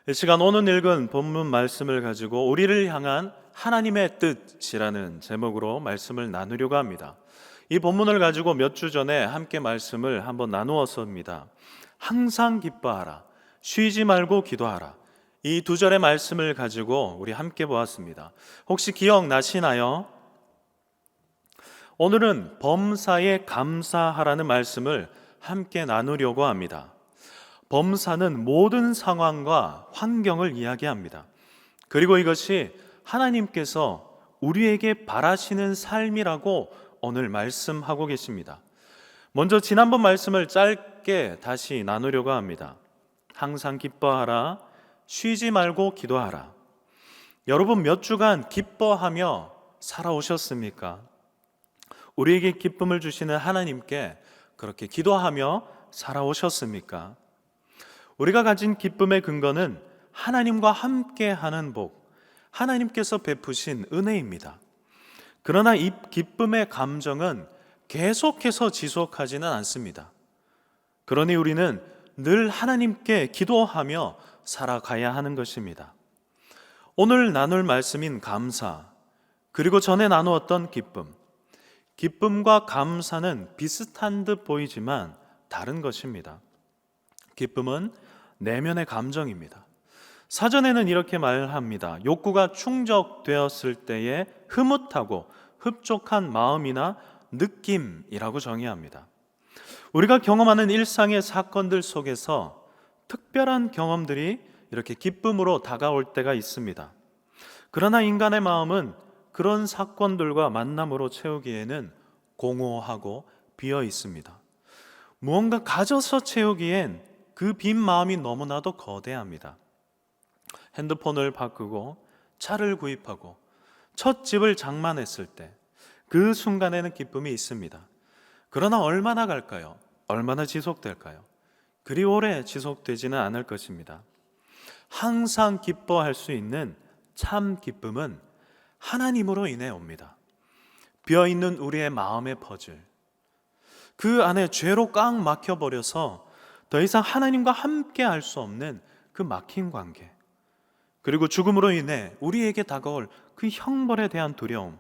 이 시간 오늘 읽은 본문 말씀을 가지고 우리를 향한 하나님의 뜻이라는 제목으로 말씀을 나누려고 합니다. 이 본문을 가지고 몇 주 전에 함께 말씀을 한번 나누었습니다. 항상 기뻐하라, 쉬지 말고 기도하라. 이 두 절의 말씀을 가지고 우리 함께 보았습니다. 혹시 기억나시나요? 오늘은 범사에 감사하라는 말씀을 함께 나누려고 합니다. 범사는 모든 상황과 환경을 이야기합니다. 그리고 이것이 하나님께서 우리에게 바라시는 삶이라고 오늘 말씀하고 계십니다. 먼저 지난번 말씀을 짧게 다시 나누려고 합니다. 항상 기뻐하라, 쉬지 말고 기도하라. 여러분 몇 주간 기뻐하며 살아오셨습니까? 우리에게 기쁨을 주시는 하나님께 그렇게 기도하며 살아오셨습니까? 우리가 가진 기쁨의 근거는 하나님과 함께하는 복, 하나님께서 베푸신 은혜입니다. 그러나 이 기쁨의 감정은 계속해서 지속하지는 않습니다. 그러니 우리는 늘 하나님께 기도하며 살아가야 하는 것입니다. 오늘 나눌 말씀인 감사, 그리고 전에 나누었던 기쁨, 기쁨과 감사는 비슷한 듯 보이지만 다른 것입니다. 기쁨은 내면의 감정입니다. 사전에는 이렇게 말합니다. 욕구가 충족되었을 때의 흐뭇하고 흡족한 마음이나 느낌이라고 정의합니다. 우리가 경험하는 일상의 사건들 속에서 특별한 경험들이 이렇게 기쁨으로 다가올 때가 있습니다. 그러나 인간의 마음은 그런 사건들과 만남으로 채우기에는 공허하고 비어 있습니다. 무언가 가져서 채우기엔 그 빈 마음이 너무나도 거대합니다. 핸드폰을 바꾸고 차를 구입하고 첫 집을 장만했을 때 그 순간에는 기쁨이 있습니다. 그러나 얼마나 갈까요? 얼마나 지속될까요? 그리 오래 지속되지는 않을 것입니다. 항상 기뻐할 수 있는 참 기쁨은 하나님으로 인해 옵니다. 비어있는 우리의 마음의 퍼즐, 그 안에 죄로 꽉 막혀버려서 더 이상 하나님과 함께 할 수 없는 그 막힌 관계, 그리고 죽음으로 인해 우리에게 다가올 그 형벌에 대한 두려움,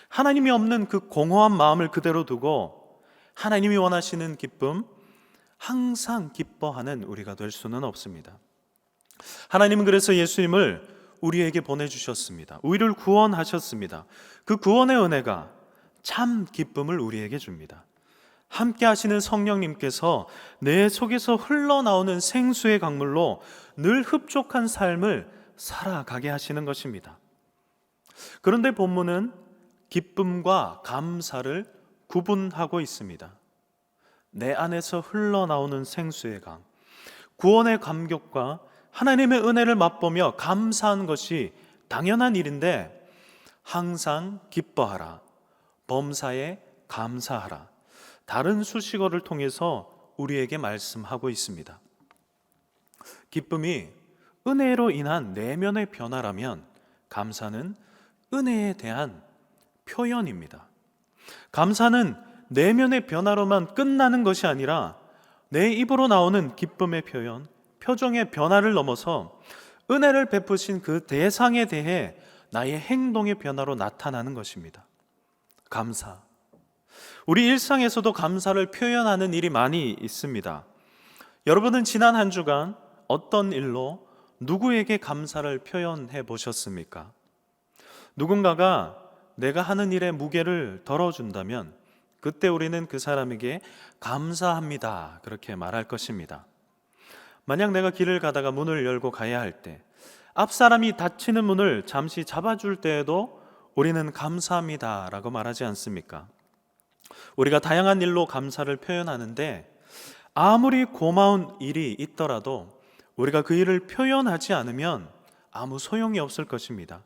하나님이 없는 그 공허한 마음을 그대로 두고 하나님이 원하시는 기쁨, 항상 기뻐하는 우리가 될 수는 없습니다. 하나님은 그래서 예수님을 우리에게 보내주셨습니다. 우리를 구원하셨습니다. 그 구원의 은혜가 참 기쁨을 우리에게 줍니다. 함께 하시는 성령님께서 내 속에서 흘러나오는 생수의 강물로 늘 흡족한 삶을 살아가게 하시는 것입니다. 그런데 본문은 기쁨과 감사를 구분하고 있습니다. 내 안에서 흘러나오는 생수의 강, 구원의 감격과 하나님의 은혜를 맛보며 감사한 것이 당연한 일인데, 항상 기뻐하라, 범사에 감사하라, 다른 수식어를 통해서 우리에게 말씀하고 있습니다. 기쁨이 은혜로 인한 내면의 변화라면 감사는 은혜에 대한 표현입니다. 감사는 내면의 변화로만 끝나는 것이 아니라 내 입으로 나오는 기쁨의 표현, 표정의 변화를 넘어서 은혜를 베푸신 그 대상에 대해 나의 행동의 변화로 나타나는 것입니다. 감사. 우리 일상에서도 감사를 표현하는 일이 많이 있습니다. 여러분은 지난 한 주간 어떤 일로 누구에게 감사를 표현해 보셨습니까? 누군가가 내가 하는 일의 무게를 덜어준다면 그때 우리는 그 사람에게 감사합니다, 그렇게 말할 것입니다. 만약 내가 길을 가다가 문을 열고 가야 할 때 앞 사람이 닫히는 문을 잠시 잡아줄 때에도 우리는 감사합니다 라고 말하지 않습니까? 우리가 다양한 일로 감사를 표현하는데 아무리 고마운 일이 있더라도 우리가 그 일을 표현하지 않으면 아무 소용이 없을 것입니다.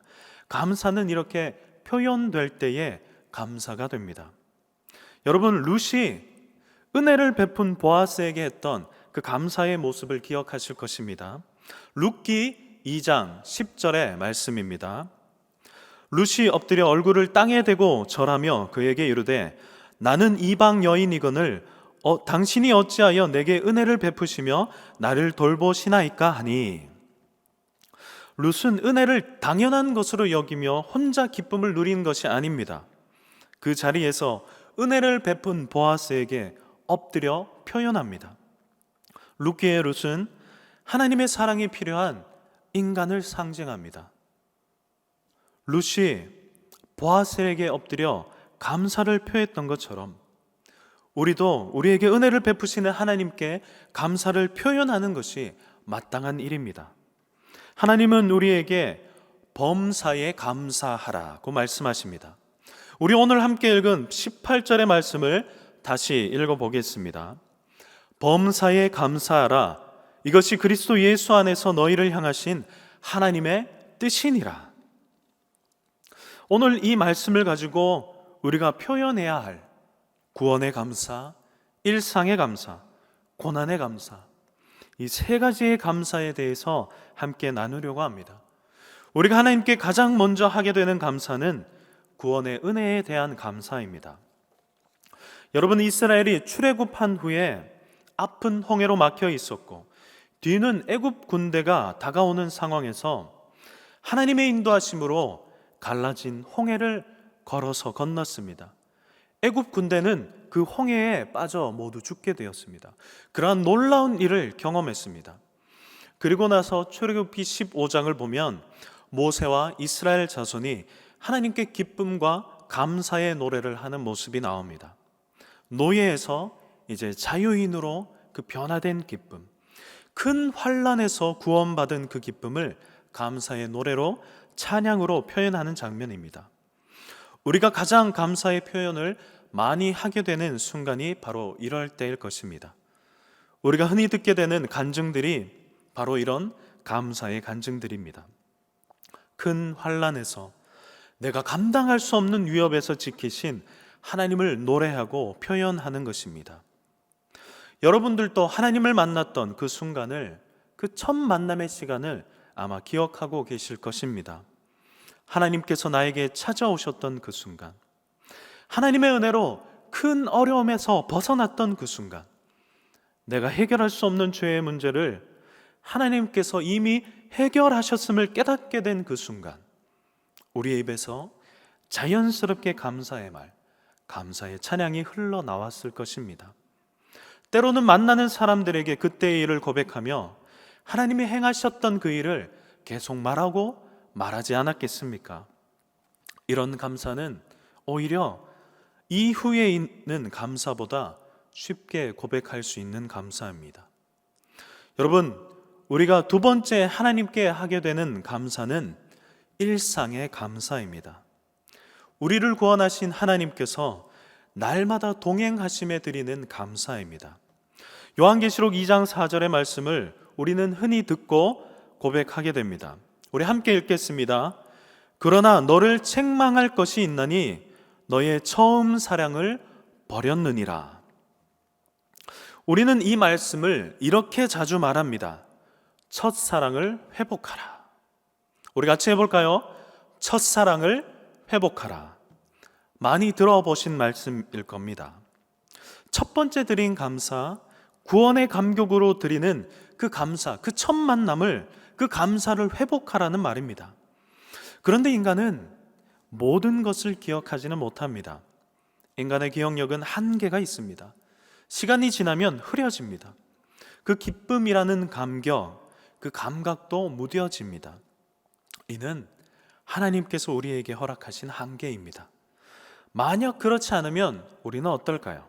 감사는 이렇게 표현될 때에 감사가 됩니다. 여러분, 룻이 은혜를 베푼 보아스에게 했던 그 감사의 모습을 기억하실 것입니다. 룻기 2장 10절의 말씀입니다. 룻이 엎드려 얼굴을 땅에 대고 절하며 그에게 이르되 나는 이방 여인이거늘 당신이 어찌하여 내게 은혜를 베푸시며 나를 돌보시나이까 하니. 룻은 은혜를 당연한 것으로 여기며 혼자 기쁨을 누린 것이 아닙니다. 그 자리에서 은혜를 베푼 보아스에게 엎드려 표현합니다. 룻기의 룻은 하나님의 사랑이 필요한 인간을 상징합니다. 룻이 보아스에게 엎드려 감사를 표했던 것처럼 우리도 우리에게 은혜를 베푸시는 하나님께 감사를 표현하는 것이 마땅한 일입니다. 하나님은 우리에게 범사에 감사하라고 말씀하십니다. 우리 오늘 함께 읽은 18절의 말씀을 다시 읽어보겠습니다. 범사에 감사하라. 이것이 그리스도 예수 안에서 너희를 향하신 하나님의 뜻이니라. 오늘 이 말씀을 가지고 우리가 표현해야 할 구원의 감사, 일상의 감사, 고난의 감사, 이 세 가지의 감사에 대해서 함께 나누려고 합니다. 우리가 하나님께 가장 먼저 하게 되는 감사는 구원의 은혜에 대한 감사입니다. 여러분, 이스라엘이 출애굽한 후에 앞은 홍해로 막혀 있었고 뒤는 애굽 군대가 다가오는 상황에서 하나님의 인도하심으로 갈라진 홍해를 걸어서 건넜습니다. 애굽 군대는 그 홍해에 빠져 모두 죽게 되었습니다. 그러한 놀라운 일을 경험했습니다. 그리고 나서 출애굽기 15장을 보면 모세와 이스라엘 자손이 하나님께 기쁨과 감사의 노래를 하는 모습이 나옵니다. 노예에서 이제 자유인으로 그 변화된 기쁨, 큰 환난에서 구원받은 그 기쁨을 감사의 노래로, 찬양으로 표현하는 장면입니다. 우리가 가장 감사의 표현을 많이 하게 되는 순간이 바로 이럴 때일 것입니다. 우리가 흔히 듣게 되는 간증들이 바로 이런 감사의 간증들입니다. 큰 환난에서, 내가 감당할 수 없는 위협에서 지키신 하나님을 노래하고 표현하는 것입니다. 여러분들도 하나님을 만났던 그 순간을, 그 첫 만남의 시간을 아마 기억하고 계실 것입니다. 하나님께서 나에게 찾아오셨던 그 순간, 하나님의 은혜로 큰 어려움에서 벗어났던 그 순간, 내가 해결할 수 없는 죄의 문제를 하나님께서 이미 해결하셨음을 깨닫게 된 그 순간, 우리의 입에서 자연스럽게 감사의 말, 감사의 찬양이 흘러나왔을 것입니다. 때로는 만나는 사람들에게 그때의 일을 고백하며 하나님이 행하셨던 그 일을 계속 말하고 말하지 않았겠습니까? 이런 감사는 오히려 이후에 있는 감사보다 쉽게 고백할 수 있는 감사입니다. 여러분, 우리가 두 번째 하나님께 하게 되는 감사는 일상의 감사입니다. 우리를 구원하신 하나님께서 날마다 동행하심에 드리는 감사입니다. 요한계시록 2장 4절의 말씀을 우리는 흔히 듣고 고백하게 됩니다. 우리 함께 읽겠습니다. 그러나 너를 책망할 것이 있나니 너의 처음 사랑을 버렸느니라. 우리는 이 말씀을 이렇게 자주 말합니다. 첫사랑을 회복하라. 우리 같이 해볼까요? 첫사랑을 회복하라. 많이 들어보신 말씀일 겁니다. 첫 번째 드린 감사, 구원의 감격으로 드리는 그 감사, 그 첫 만남을, 그 감사를 회복하라는 말입니다. 그런데 인간은 모든 것을 기억하지는 못합니다. 인간의 기억력은 한계가 있습니다. 시간이 지나면 흐려집니다. 그 기쁨이라는 감격, 그 감각도 무뎌집니다. 이는 하나님께서 우리에게 허락하신 한계입니다. 만약 그렇지 않으면 우리는 어떨까요?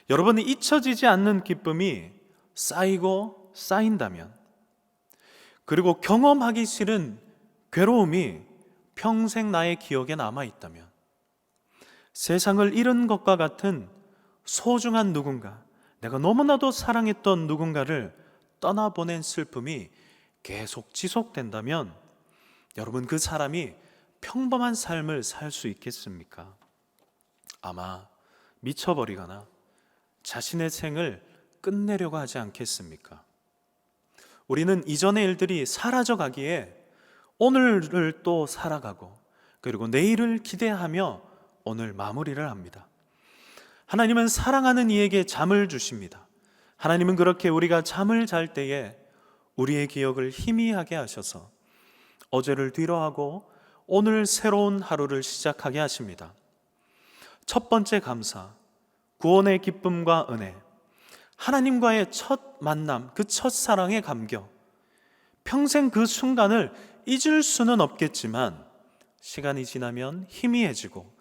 여러분이 잊혀지지 않는 기쁨이 쌓이고 쌓인다면, 그리고 경험하기 싫은 괴로움이 평생 나의 기억에 남아있다면, 세상을 잃은 것과 같은 소중한 누군가, 내가 너무나도 사랑했던 누군가를 떠나보낸 슬픔이 계속 지속된다면 여러분, 그 사람이 평범한 삶을 살 수 있겠습니까? 아마 미쳐버리거나 자신의 생을 끝내려고 하지 않겠습니까? 우리는 이전의 일들이 사라져 가기에 오늘을 또 살아가고, 그리고 내일을 기대하며 오늘 마무리를 합니다. 하나님은 사랑하는 이에게 잠을 주십니다. 하나님은 그렇게 우리가 잠을 잘 때에 우리의 기억을 희미하게 하셔서 어제를 뒤로하고 오늘 새로운 하루를 시작하게 하십니다. 첫 번째 감사, 구원의 기쁨과 은혜, 하나님과의 첫 만남, 그 첫 사랑의 감격. 평생 그 순간을 잊을 수는 없겠지만 시간이 지나면 희미해지고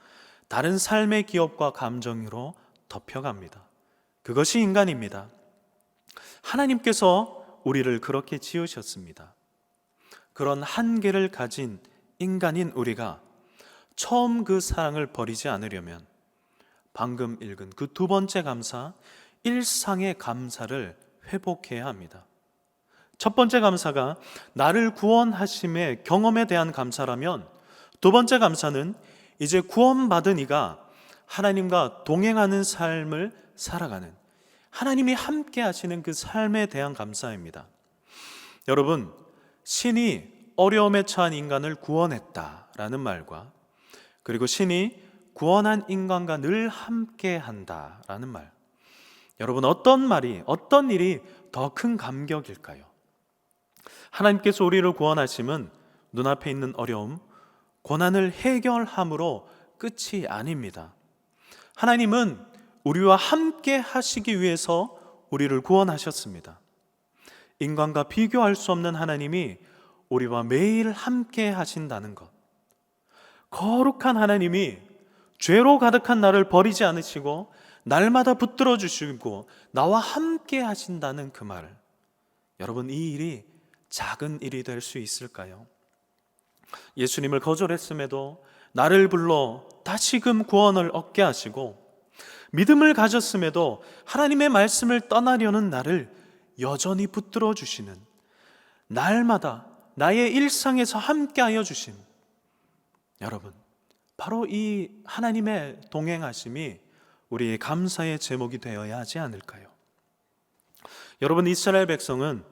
다른 삶의 기억과 감정으로 덮여갑니다. 그것이 인간입니다. 하나님께서 우리를 그렇게 지으셨습니다. 그런 한계를 가진 인간인 우리가 처음 그 사랑을 버리지 않으려면 방금 읽은 그 두 번째 감사, 일상의 감사를 회복해야 합니다. 첫 번째 감사가 나를 구원하심의 경험에 대한 감사라면, 두 번째 감사는 이제 구원받은 이가 하나님과 동행하는 삶을 살아가는, 하나님이 함께 하시는 그 삶에 대한 감사입니다. 여러분, 신이 어려움에 처한 인간을 구원했다라는 말과, 그리고 신이 구원한 인간과 늘 함께 한다라는 말, 여러분, 어떤 일이 더 큰 감격일까요? 하나님께서 우리를 구원하심은 눈앞에 있는 어려움, 고난을 해결함으로 끝이 아닙니다. 하나님은 우리와 함께 하시기 위해서 우리를 구원하셨습니다. 인간과 비교할 수 없는 하나님이 우리와 매일 함께 하신다는 것, 거룩한 하나님이 죄로 가득한 나를 버리지 않으시고 날마다 붙들어 주시고 나와 함께 하신다는 그 말, 여러분, 이 일이 작은 일이 될 수 있을까요? 예수님을 거절했음에도 나를 불러 다시금 구원을 얻게 하시고, 믿음을 가졌음에도 하나님의 말씀을 떠나려는 나를 여전히 붙들어 주시는, 날마다 나의 일상에서 함께하여 주심, 여러분, 바로 이 하나님의 동행하심이 우리의 감사의 제목이 되어야 하지 않을까요? 여러분, 이스라엘 백성은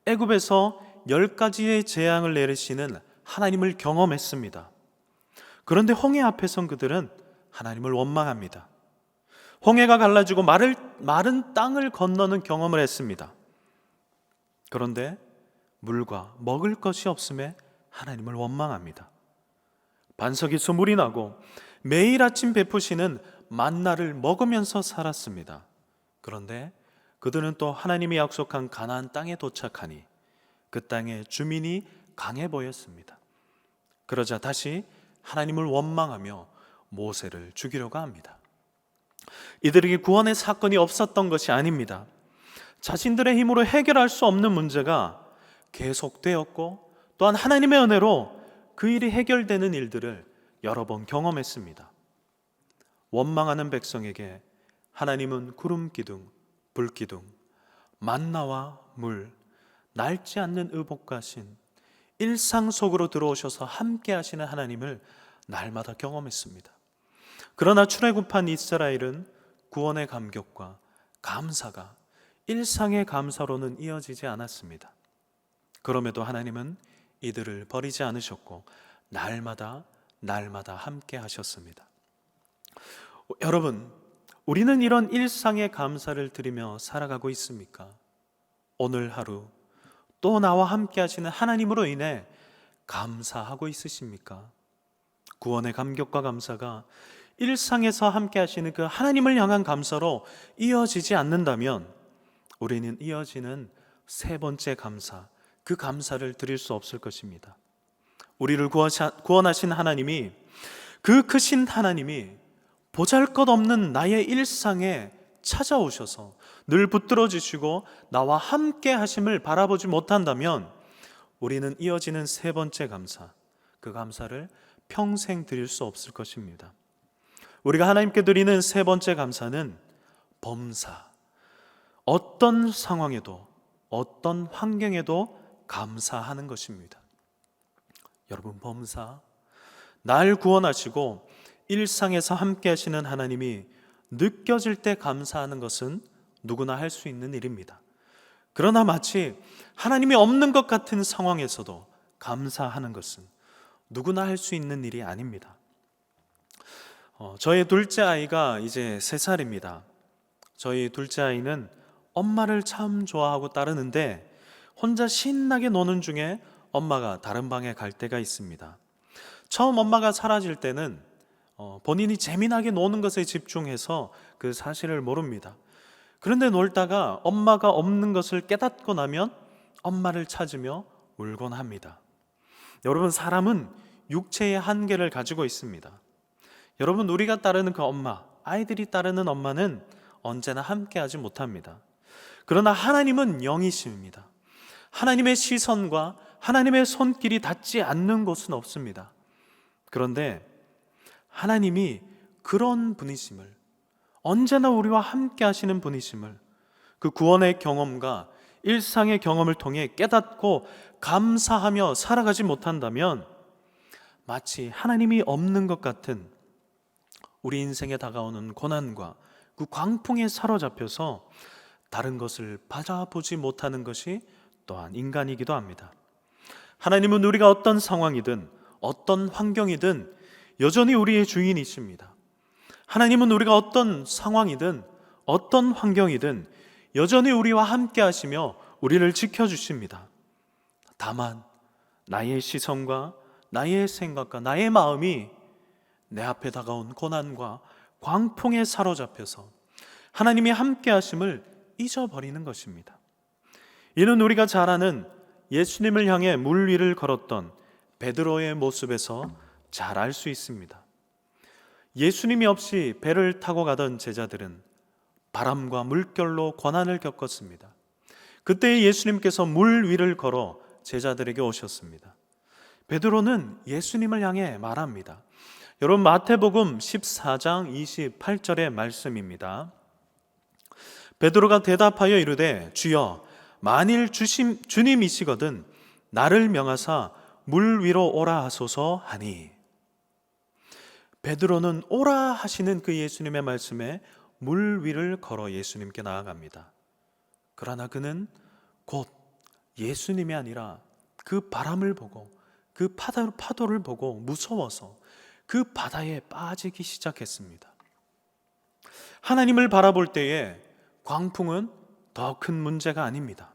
애굽에서 10가지의 재앙을 내리시는 하나님을 경험했습니다. 그런데 홍해 앞에 선 그들은 하나님을 원망합니다. 홍해가 갈라지고 마른 땅을 건너는 경험을 했습니다. 그런데 물과 먹을 것이 없음에 하나님을 원망합니다. 반석에서 물이 나고 매일 아침 베푸시는 만나를 먹으면서 살았습니다. 그런데 그들은 또 하나님이 약속한 가나안 땅에 도착하니 그 땅의 주민이 강해 보였습니다. 그러자 다시 하나님을 원망하며 모세를 죽이려고 합니다. 이들에게 구원의 사건이 없었던 것이 아닙니다. 자신들의 힘으로 해결할 수 없는 문제가 계속되었고, 또한 하나님의 은혜로 그 일이 해결되는 일들을 여러 번 경험했습니다. 원망하는 백성에게 하나님은 구름 기둥, 불 기둥, 만나와 물, 낡지 않는 의복과 신, 일상 속으로 들어오셔서 함께 하시는 하나님을 날마다 경험했습니다. 그러나 출애굽한 이스라엘은 구원의 감격과 감사가 일상의 감사로는 이어지지 않았습니다. 그럼에도 하나님은 이들을 버리지 않으셨고 날마다 함께 하셨습니다. 여러분, 우리는 이런 일상의 감사를 드리며 살아가고 있습니까? 오늘 하루 또 나와 함께 하시는 하나님으로 인해 감사하고 있으십니까? 구원의 감격과 감사가 일상에서 함께 하시는 그 하나님을 향한 감사로 이어지지 않는다면 우리는 이어지는 세 번째 감사, 그 감사를 드릴 수 없을 것입니다. 우리를 구원하신 하나님이, 그 크신 하나님이 보잘것없는 나의 일상에 찾아오셔서 늘 붙들어 주시고 나와 함께 하심을 바라보지 못한다면 우리는 이어지는 세 번째 감사, 그 감사를 평생 드릴 수 없을 것입니다. 우리가 하나님께 드리는 세 번째 감사는 범사, 어떤 상황에도 어떤 환경에도 감사하는 것입니다. 여러분, 범사, 날 구원하시고 일상에서 함께 하시는 하나님이 느껴질 때 감사하는 것은 누구나 할 수 있는 일입니다. 그러나 마치 하나님이 없는 것 같은 상황에서도 감사하는 것은 누구나 할 수 있는 일이 아닙니다. 저의 둘째 아이가 이제 3살입니다. 저희 둘째 아이는 엄마를 참 좋아하고 따르는데 혼자 신나게 노는 중에 엄마가 다른 방에 갈 때가 있습니다. 처음 엄마가 사라질 때는 본인이 재미나게 노는 것에 집중해서 그 사실을 모릅니다. 그런데 놀다가 엄마가 없는 것을 깨닫고 나면 엄마를 찾으며 울곤 합니다. 여러분, 사람은 육체의 한계를 가지고 있습니다. 여러분, 우리가 따르는 그 엄마, 아이들이 따르는 엄마는 언제나 함께하지 못합니다. 그러나 하나님은 영이십니다. 하나님의 시선과 하나님의 손길이 닿지 않는 곳은 없습니다. 그런데 하나님이 그런 분이심을, 언제나 우리와 함께 하시는 분이심을 그 구원의 경험과 일상의 경험을 통해 깨닫고 감사하며 살아가지 못한다면 마치 하나님이 없는 것 같은 우리 인생에 다가오는 고난과 그 광풍에 사로잡혀서 다른 것을 바라보지 못하는 것이 또한 인간이기도 합니다. 하나님은 우리가 어떤 상황이든 어떤 환경이든 여전히 우리의 주인이십니다. 하나님은 우리가 어떤 상황이든 어떤 환경이든 여전히 우리와 함께 하시며 우리를 지켜주십니다. 다만 나의 시선과 나의 생각과 나의 마음이 내 앞에 다가온 고난과 광풍에 사로잡혀서 하나님이 함께 하심을 잊어버리는 것입니다. 이는 우리가 잘 아는 예수님을 향해 물 위를 걸었던 베드로의 모습에서 잘 알 수 있습니다. 예수님이 없이 배를 타고 가던 제자들은 바람과 물결로 고난을 겪었습니다. 그때 예수님께서 물 위를 걸어 제자들에게 오셨습니다. 베드로는 예수님을 향해 말합니다. 여러분, 마태복음 14장 28절의 말씀입니다. 베드로가 대답하여 이르되 주여, 만일 주님이시거든 나를 명하사 물 위로 오라 하소서 하니. 베드로는 오라 하시는 그 예수님의 말씀에 물 위를 걸어 예수님께 나아갑니다. 그러나 그는 곧 예수님이 아니라 그 바람을 보고 그 파도를 보고 무서워서 그 바다에 빠지기 시작했습니다. 하나님을 바라볼 때에 광풍은 더 큰 문제가 아닙니다.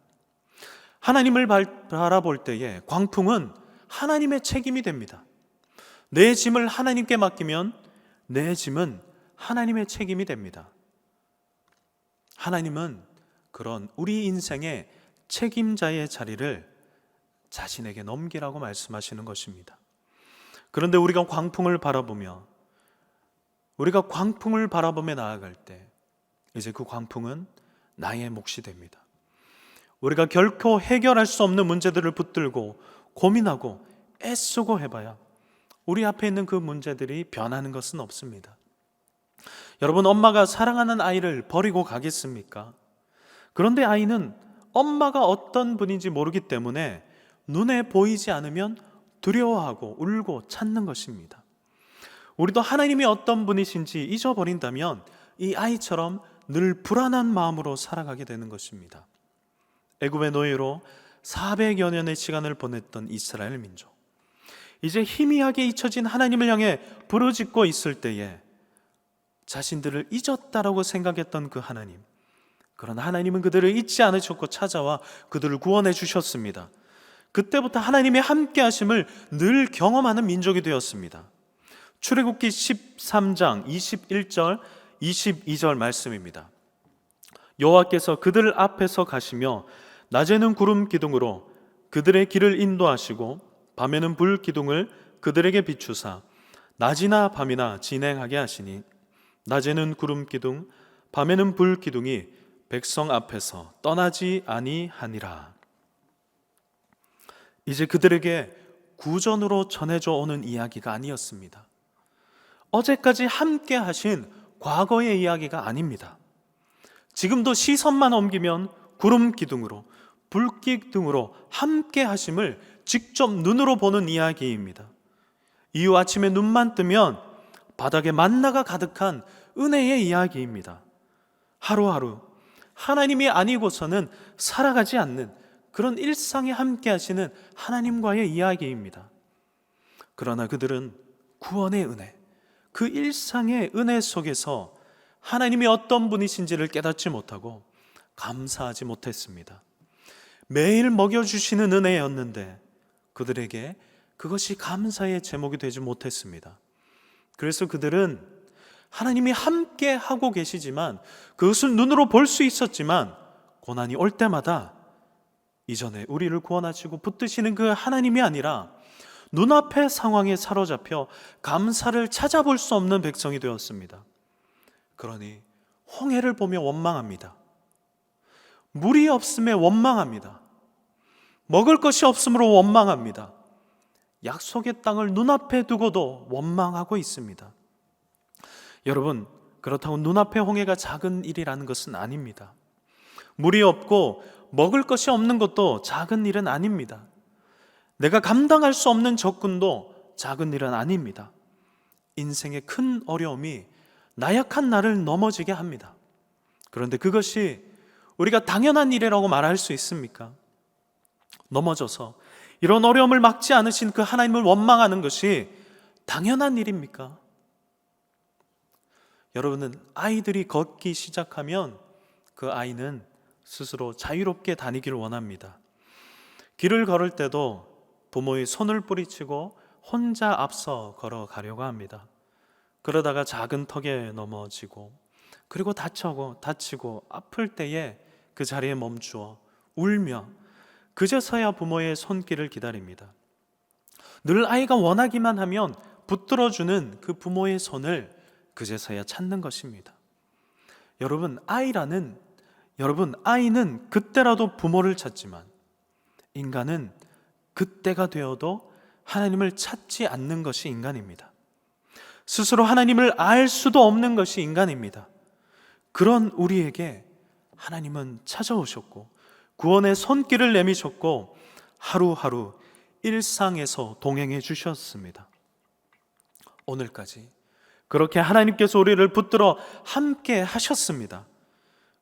하나님을 바라볼 때에 광풍은 하나님의 책임이 됩니다. 내 짐을 하나님께 맡기면 내 짐은 하나님의 책임이 됩니다. 하나님은 그런 우리 인생의 책임자의 자리를 자신에게 넘기라고 말씀하시는 것입니다. 그런데 우리가 광풍을 바라보며 나아갈 때 이제 그 광풍은 나의 몫이 됩니다. 우리가 결코 해결할 수 없는 문제들을 붙들고 고민하고 애쓰고 해봐야 우리 앞에 있는 그 문제들이 변하는 것은 없습니다. 여러분, 엄마가 사랑하는 아이를 버리고 가겠습니까? 그런데 아이는 엄마가 어떤 분인지 모르기 때문에 눈에 보이지 않으면 두려워하고 울고 찾는 것입니다. 우리도 하나님이 어떤 분이신지 잊어버린다면 이 아이처럼 늘 불안한 마음으로 살아가게 되는 것입니다. 애굽의 노예로 400여 년의 시간을 보냈던 이스라엘 민족, 이제 희미하게 잊혀진 하나님을 향해 부르짖고 있을 때에 자신들을 잊었다라고 생각했던 그 하나님, 그러나 하나님은 그들을 잊지 않으셨고 찾아와 그들을 구원해 주셨습니다. 그때부터 하나님의 함께 하심을 늘 경험하는 민족이 되었습니다. 출애굽기 13장 21절 22절 말씀입니다. 여호와께서 그들 앞에서 가시며 낮에는 구름 기둥으로 그들의 길을 인도하시고 밤에는 불 기둥을 그들에게 비추사 낮이나 밤이나 진행하게 하시니 낮에는 구름 기둥 밤에는 불 기둥이 백성 앞에서 떠나지 아니하니라. 이제 그들에게 구전으로 전해져 오는 이야기가 아니었습니다. 어제까지 함께 하신 과거의 이야기가 아닙니다. 지금도 시선만 옮기면 구름 기둥으로 불 기둥으로 함께 하심을 직접 눈으로 보는 이야기입니다. 이후 아침에 눈만 뜨면 바닥에 만나가 가득한 은혜의 이야기입니다. 하루하루 하나님이 아니고서는 살아가지 않는 그런 일상에 함께 하시는 하나님과의 이야기입니다. 그러나 그들은 구원의 은혜, 그 일상의 은혜 속에서 하나님이 어떤 분이신지를 깨닫지 못하고 감사하지 못했습니다. 매일 먹여주시는 은혜였는데 그들에게 그것이 감사의 제목이 되지 못했습니다. 그래서 그들은 하나님이 함께 하고 계시지만, 그것을 눈으로 볼 수 있었지만, 고난이 올 때마다 이전에 우리를 구원하시고 붙드시는 그 하나님이 아니라 눈앞의 상황에 사로잡혀 감사를 찾아볼 수 없는 백성이 되었습니다. 그러니 홍해를 보며 원망합니다. 물이 없음에 원망합니다. 먹을 것이 없으므로 원망합니다. 약속의 땅을 눈앞에 두고도 원망하고 있습니다. 여러분, 그렇다고 눈앞의 홍해가 작은 일이라는 것은 아닙니다. 물이 없고 먹을 것이 없는 것도 작은 일은 아닙니다. 내가 감당할 수 없는 적군도 작은 일은 아닙니다. 인생의 큰 어려움이 나약한 나를 넘어지게 합니다. 그런데 그것이 우리가 당연한 일이라고 말할 수 있습니까? 넘어져서 이런 어려움을 막지 않으신 그 하나님을 원망하는 것이 당연한 일입니까? 여러분은 아이들이 걷기 시작하면 그 아이는 스스로 자유롭게 다니기를 원합니다. 길을 걸을 때도 부모의 손을 뿌리치고 혼자 앞서 걸어가려고 합니다. 그러다가 작은 턱에 넘어지고, 그리고 다치고 아플 때에 그 자리에 멈추어 울며 그제서야 부모의 손길을 기다립니다. 늘 아이가 원하기만 하면 붙들어주는 그 부모의 손을 그제서야 찾는 것입니다. 여러분, 아이는 그때라도 부모를 찾지만, 인간은 그때가 되어도 하나님을 찾지 않는 것이 인간입니다. 스스로 하나님을 알 수도 없는 것이 인간입니다. 그런 우리에게 하나님은 찾아오셨고 구원의 손길을 내미셨고 하루하루 일상에서 동행해 주셨습니다. 오늘까지 그렇게 하나님께서 우리를 붙들어 함께 하셨습니다.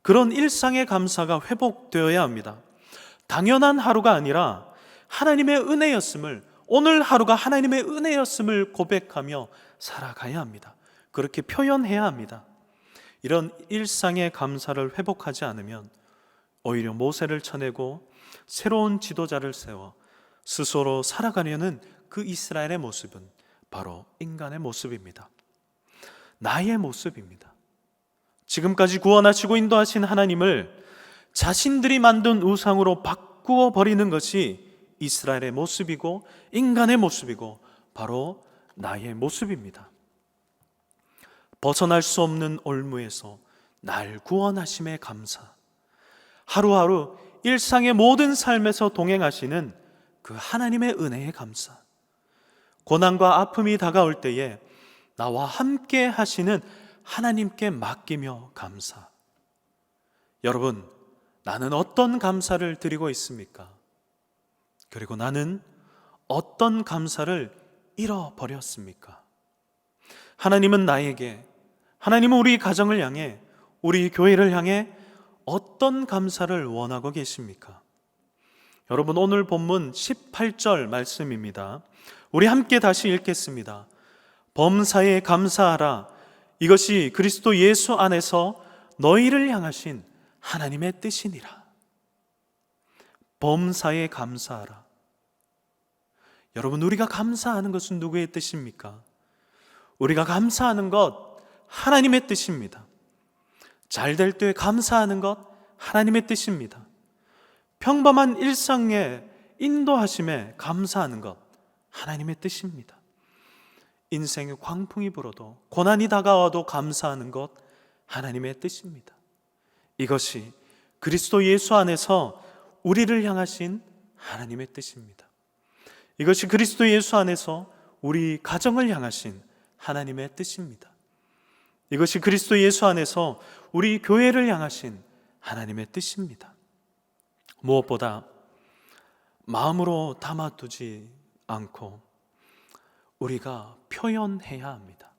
그런 일상의 감사가 회복되어야 합니다. 당연한 하루가 아니라 하나님의 은혜였음을, 오늘 하루가 하나님의 은혜였음을 고백하며 살아가야 합니다. 그렇게 표현해야 합니다. 이런 일상의 감사를 회복하지 않으면 오히려 모세를 쳐내고 새로운 지도자를 세워 스스로 살아가려는 그 이스라엘의 모습은 바로 인간의 모습입니다. 나의 모습입니다. 지금까지 구원하시고 인도하신 하나님을 자신들이 만든 우상으로 바꾸어 버리는 것이 이스라엘의 모습이고 인간의 모습이고 바로 나의 모습입니다. 벗어날 수 없는 올무에서 날 구원하심에 감사, 하루하루 일상의 모든 삶에서 동행하시는 그 하나님의 은혜에 감사, 고난과 아픔이 다가올 때에 나와 함께 하시는 하나님께 맡기며 감사. 여러분, 나는 어떤 감사를 드리고 있습니까? 그리고 나는 어떤 감사를 잃어버렸습니까? 하나님은 나에게, 하나님은 우리 가정을 향해, 우리 교회를 향해 어떤 감사를 원하고 계십니까? 여러분, 오늘 본문 18절 말씀입니다. 우리 함께 다시 읽겠습니다. 범사에 감사하라. 이것이 그리스도 예수 안에서 너희를 향하신 하나님의 뜻이니라. 범사에 감사하라. 여러분, 우리가 감사하는 것은 누구의 뜻입니까? 우리가 감사하는 것 하나님의 뜻입니다. 잘 될 때 감사하는 것 하나님의 뜻입니다. 평범한 일상의 인도하심에 감사하는 것 하나님의 뜻입니다. 인생의 광풍이 불어도, 고난이 다가와도 감사하는 것 하나님의 뜻입니다. 이것이 그리스도 예수 안에서 우리를 향하신 하나님의 뜻입니다. 이것이 그리스도 예수 안에서 우리 가정을 향하신 하나님의 뜻입니다. 이것이 그리스도 예수 안에서 우리 교회를 향하신 하나님의 뜻입니다. 무엇보다 마음으로 담아두지 않고 우리가 표현해야 합니다.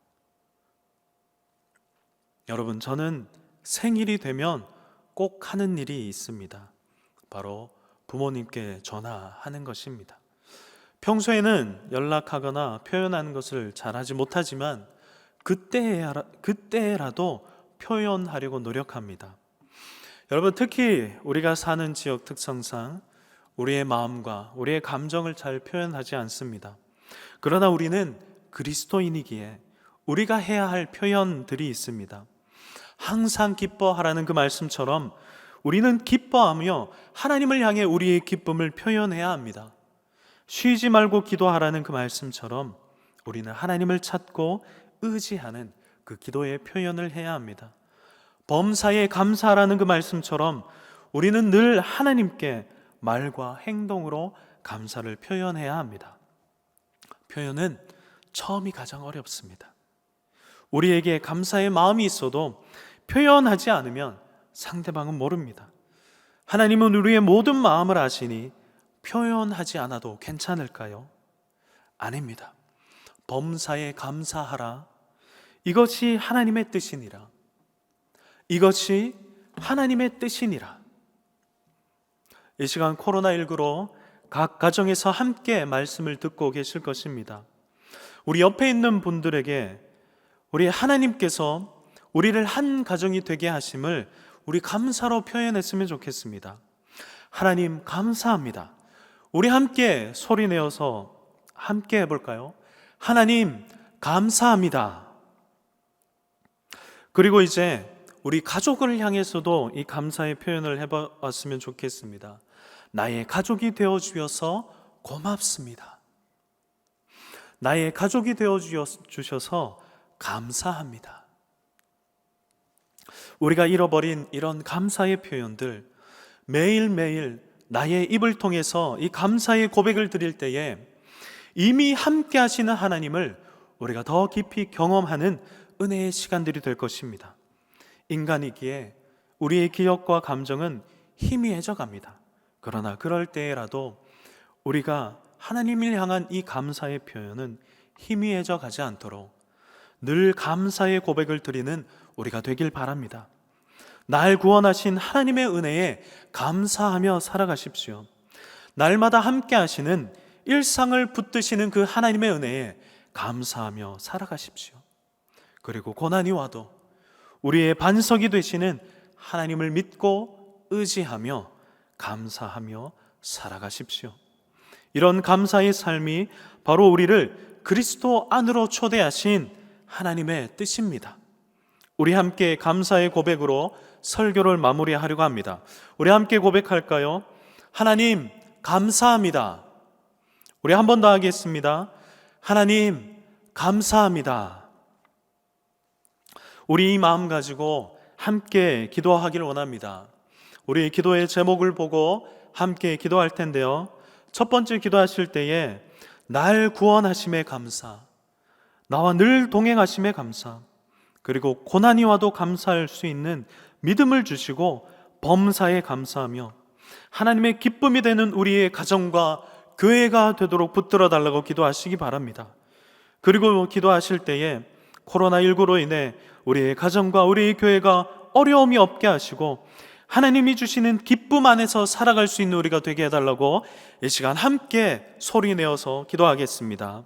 여러분, 저는 생일이 되면 꼭 하는 일이 있습니다. 바로 부모님께 전화하는 것입니다. 평소에는 연락하거나 표현하는 것을 잘하지 못하지만 그때라도 표현하려고 노력합니다. 여러분, 특히 우리가 사는 지역 특성상 우리의 마음과 우리의 감정을 잘 표현하지 않습니다. 그러나 우리는 그리스도인이기에 우리가 해야 할 표현들이 있습니다. 항상 기뻐하라는 그 말씀처럼 우리는 기뻐하며 하나님을 향해 우리의 기쁨을 표현해야 합니다. 쉬지 말고 기도하라는 그 말씀처럼 우리는 하나님을 찾고 의지하는 그 기도의 표현을 해야 합니다. 범사에 감사하라는 그 말씀처럼 우리는 늘 하나님께 말과 행동으로 감사를 표현해야 합니다. 표현은 처음이 가장 어렵습니다. 우리에게 감사의 마음이 있어도 표현하지 않으면 상대방은 모릅니다. 하나님은 우리의 모든 마음을 아시니 표현하지 않아도 괜찮을까요? 아닙니다. 범사에 감사하라. 이것이 하나님의 뜻이니라. 이것이 하나님의 뜻이니라. 이 시간 코로나19로 각 가정에서 함께 말씀을 듣고 계실 것입니다. 우리 옆에 있는 분들에게 우리 하나님께서 우리를 한 가정이 되게 하심을 우리 감사로 표현했으면 좋겠습니다. 하나님 감사합니다. 우리 함께 소리내어서 함께 해볼까요? 하나님 감사합니다. 그리고 이제 우리 가족을 향해서도 이 감사의 표현을 해봤으면 좋겠습니다. 나의 가족이 되어주셔서 고맙습니다. 나의 가족이 되어주셔서 감사합니다. 우리가 잃어버린 이런 감사의 표현들, 매일매일 나의 입을 통해서 이 감사의 고백을 드릴 때에 이미 함께 하시는 하나님을 우리가 더 깊이 경험하는 은혜의 시간들이 될 것입니다. 인간이기에 우리의 기억과 감정은 희미해져 갑니다. 그러나 그럴 때라도 우리가 하나님을 향한 이 감사의 표현은 희미해져 가지 않도록 늘 감사의 고백을 드리는 우리가 되길 바랍니다. 날 구원하신 하나님의 은혜에 감사하며 살아가십시오. 날마다 함께 하시는 일상을 붙드시는 그 하나님의 은혜에 감사하며 살아가십시오. 그리고 고난이 와도 우리의 반석이 되시는 하나님을 믿고 의지하며 감사하며 살아가십시오. 이런 감사의 삶이 바로 우리를 그리스도 안으로 초대하신 하나님의 뜻입니다. 우리 함께 감사의 고백으로 설교를 마무리하려고 합니다. 우리 함께 고백할까요? 하나님 감사합니다. 우리 한 번 더 하겠습니다. 하나님 감사합니다. 우리 이 마음 가지고 함께 기도하기를 원합니다. 우리 기도의 제목을 보고 함께 기도할 텐데요. 첫 번째 기도하실 때에 날 구원하심에 감사, 나와 늘 동행하심에 감사, 그리고 고난이 와도 감사할 수 있는 믿음을 주시고 범사에 감사하며 하나님의 기쁨이 되는 우리의 가정과 교회가 되도록 붙들어 달라고 기도하시기 바랍니다. 그리고 기도하실 때에 코로나19로 인해 우리의 가정과 우리의 교회가 어려움이 없게 하시고 하나님이 주시는 기쁨 안에서 살아갈 수 있는 우리가 되게 해달라고 이 시간 함께 소리내어서 기도하겠습니다.